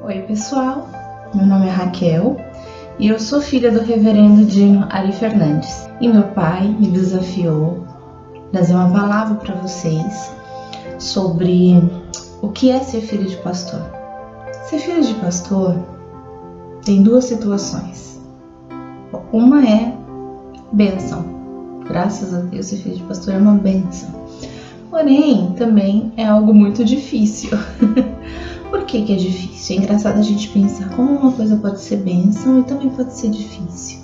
Oi pessoal, meu nome é Raquel e eu sou filha do reverendo Dino Ari Fernandes. E meu pai me desafiou a trazer uma palavra para vocês sobre o que é ser filho de pastor. Ser filho de pastor tem duas situações. Uma é bênção. Graças a Deus, ser filho de pastor é uma bênção. Porém, também é algo muito difícil. Por que é difícil? É engraçado a gente pensar como uma coisa pode ser bênção e também pode ser difícil.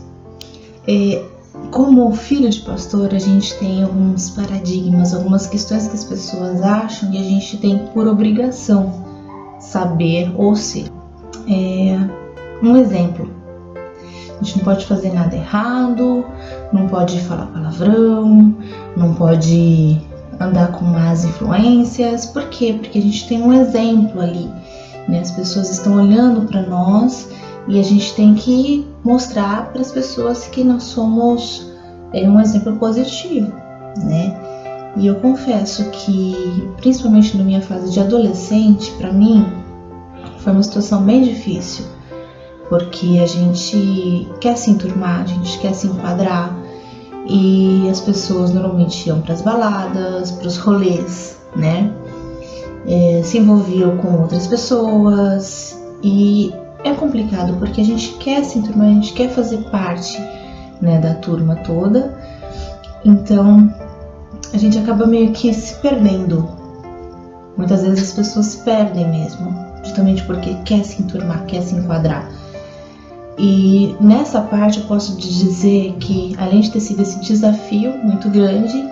Como filho de pastor, a gente tem alguns paradigmas, algumas questões que as pessoas acham que a gente tem por obrigação saber ou ser. Um exemplo, a gente não pode fazer nada errado, não pode falar palavrão, não pode andar com más influências. Por quê? Porque a gente tem um exemplo ali, né? As pessoas estão olhando para nós e a gente tem que mostrar para as pessoas que nós somos um exemplo positivo, né? E eu confesso que, principalmente na minha fase de adolescente, para mim foi uma situação bem difícil, porque a gente quer se enturmar, a gente quer se enquadrar. E as pessoas normalmente iam para as baladas, para os rolês, né? Se envolviam com outras pessoas e é complicado porque a gente quer se enturmar, a gente quer fazer parte, né, da turma toda. Então a gente acaba meio que se perdendo. Muitas vezes as pessoas se perdem mesmo, justamente porque quer se enturmar, quer se enquadrar. E nessa parte eu posso dizer que, além de ter sido esse desafio muito grande,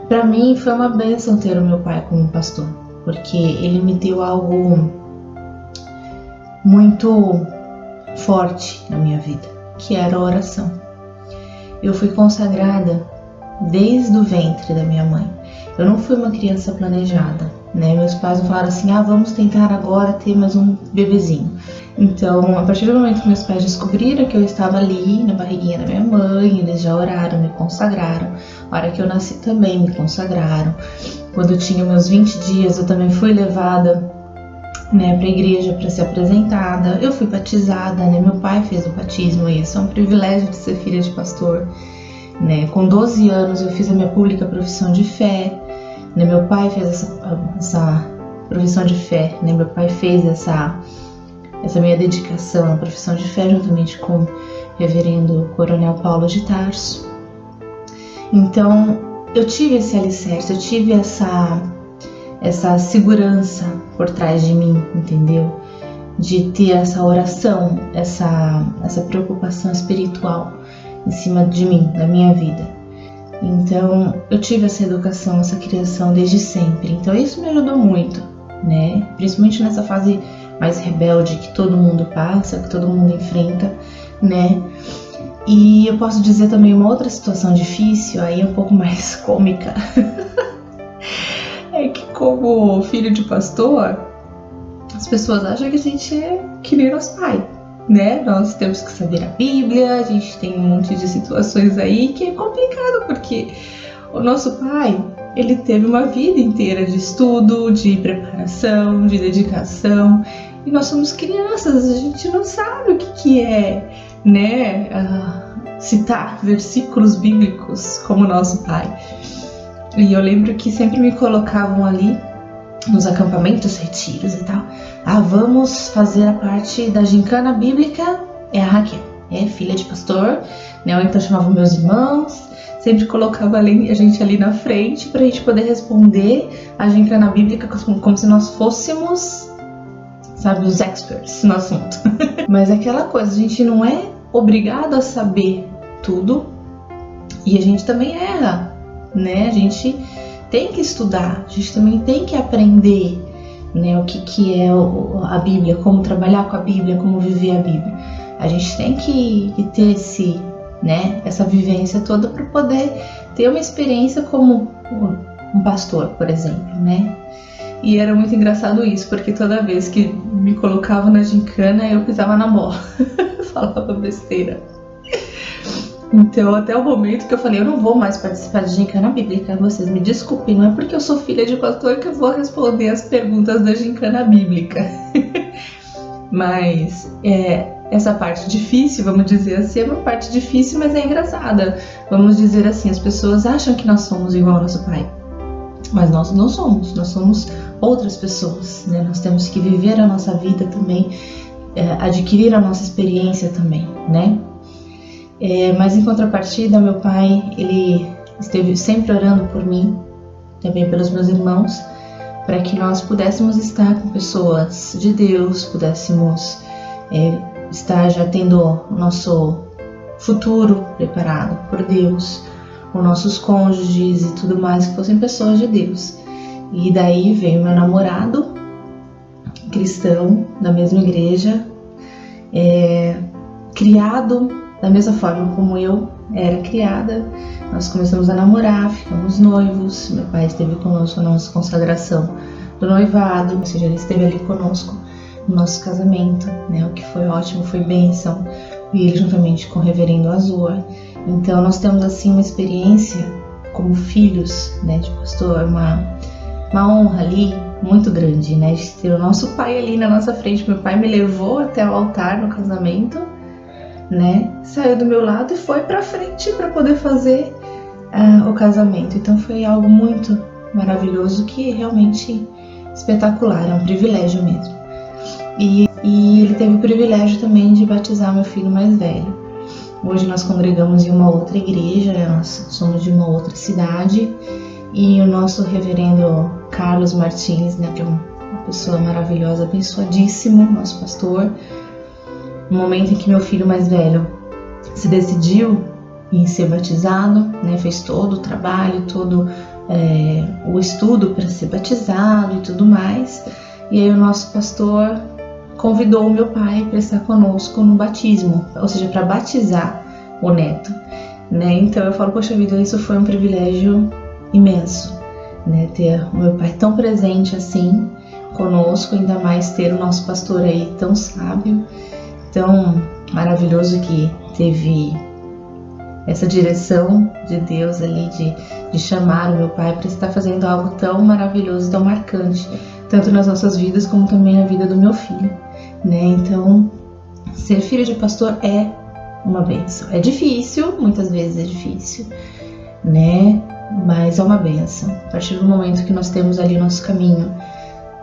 para mim foi uma bênção ter o meu pai como pastor, porque ele me deu algo muito forte na minha vida, que era a oração. Eu fui consagrada desde o ventre da minha mãe. Eu não fui uma criança planejada, né? Meus pais não falaram assim, vamos tentar agora ter mais um bebezinho. Então, a partir do momento que meus pais descobriram que eu estava ali na barriguinha da minha mãe, eles já oraram, me consagraram. A hora que eu nasci também me consagraram. Quando eu tinha meus 20 dias, eu também fui levada, né, para a igreja para ser apresentada. Eu fui batizada, né? Meu pai fez o batismo e isso é um privilégio de ser filha de pastor, né? Com 12 anos eu fiz a minha pública profissão de fé, né? Meu pai fez essa profissão de fé, né? Meu pai fez essa minha dedicação à profissão de fé juntamente com o reverendo Coronel Paulo de Tarso. Então eu tive esse alicerce, eu tive essa segurança por trás de mim, entendeu? De ter essa oração, essa preocupação espiritual em cima de mim, da minha vida. Então eu tive essa educação, essa criação desde sempre. Então isso me ajudou muito, né? Principalmente nessa fase mais rebelde que todo mundo passa, que todo mundo enfrenta, né? E eu posso dizer também uma outra situação difícil, aí um pouco mais cômica. É que como filho de pastor, as pessoas acham que a gente é que nem nosso pai, né? Nós temos que saber a Bíblia, a gente tem um monte de situações aí que é complicado, porque o nosso pai, ele teve uma vida inteira de estudo, de preparação, de dedicação, e nós somos crianças, a gente não sabe o que é, né, citar versículos bíblicos como o nosso pai. E eu lembro que sempre me colocavam ali nos acampamentos, retiros e tal. Vamos fazer a parte da gincana bíblica, é a Raquel, é filha de pastor, né? Ou então chamavam meus irmãos, sempre colocava a gente ali na frente para a gente poder responder a gincana bíblica como se nós fôssemos, sabe, os experts no assunto. Mas aquela coisa, a gente não é obrigado a saber tudo e a gente também erra, né? A gente tem que estudar, a gente também tem que aprender, né, o que é a Bíblia, como trabalhar com a Bíblia, como viver a Bíblia. A gente tem que ter essa vivência toda para poder ter uma experiência como um pastor, por exemplo, né? E era muito engraçado isso, porque toda vez que me colocava na gincana, eu pisava na bola, falava besteira. Então, até o momento que eu falei, eu não vou mais participar de gincana bíblica, vocês me desculpem, não é porque eu sou filha de pastor que eu vou responder as perguntas da gincana bíblica. Mas essa parte difícil, vamos dizer assim, é uma parte difícil, mas é engraçada. Vamos dizer assim, as pessoas acham que nós somos igual ao nosso pai, mas nós não somos, nós somos outras pessoas, né? Nós temos que viver a nossa vida também, adquirir a nossa experiência também, né? Mas em contrapartida, meu pai, ele esteve sempre orando por mim, também pelos meus irmãos, para que nós pudéssemos estar com pessoas de Deus, pudéssemos estar já tendo o nosso futuro preparado por Deus, os nossos cônjuges e tudo mais, que fossem pessoas de Deus. E daí veio meu namorado, cristão, da mesma igreja, criado da mesma forma como eu era criada. Nós começamos a namorar, ficamos noivos, meu pai esteve conosco na nossa consagração do noivado, ou seja, ele esteve ali conosco no nosso casamento, né? O que foi ótimo, foi bênção, e ele juntamente com o reverendo Azor. Então nós temos assim uma experiência como filhos, né, de pastor, uma honra ali muito grande, né, de ter o nosso pai ali na nossa frente. Meu pai me levou até o altar no casamento, né, saiu do meu lado e foi pra frente para poder fazer o casamento. Então foi algo muito maravilhoso, que é realmente espetacular, é um privilégio mesmo. E ele teve o privilégio também de batizar meu filho mais velho. Hoje nós congregamos em uma outra igreja, nós somos de uma outra cidade, e o nosso reverendo Carlos Martins, né, que é uma pessoa maravilhosa, abençoadíssimo, nosso pastor. No momento em que meu filho mais velho se decidiu em ser batizado, né, fez todo o trabalho, todo o estudo para ser batizado e tudo mais, e aí o nosso pastor convidou o meu pai para estar conosco no batismo, ou seja, para batizar o neto, né? Então eu falo, poxa vida, isso foi um privilégio imenso, né? Ter o meu pai tão presente assim conosco, ainda mais ter o nosso pastor aí tão sábio, tão maravilhoso, que teve essa direção de Deus ali de chamar o meu pai para estar fazendo algo tão maravilhoso, tão marcante, tanto nas nossas vidas como também na vida do meu filho, né? Então, ser filho de pastor é uma bênção. É difícil, muitas vezes é difícil, né? Mas é uma bênção. A partir do momento que nós temos ali o nosso caminho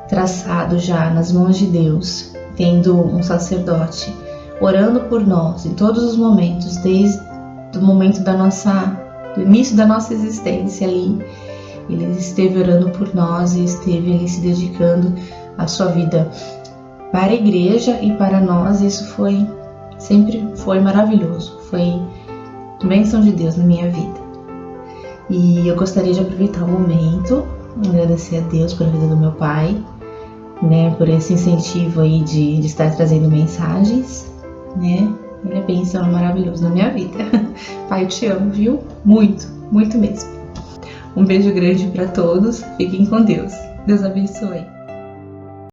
traçado já nas mãos de Deus, tendo um sacerdote orando por nós em todos os momentos, desde o momento do início da nossa existência ali, ele esteve orando por nós e esteve ali se dedicando a sua vida para a igreja e para nós. Isso sempre foi maravilhoso, foi bênção de Deus na minha vida. E eu gostaria de aproveitar o momento, agradecer a Deus pela vida do meu pai, né, por esse incentivo aí de estar trazendo mensagens, né? Ele é bênção, maravilhoso na minha vida. Pai, eu te amo, viu? Muito, muito mesmo. Um beijo grande para todos. Fiquem com Deus. Deus abençoe.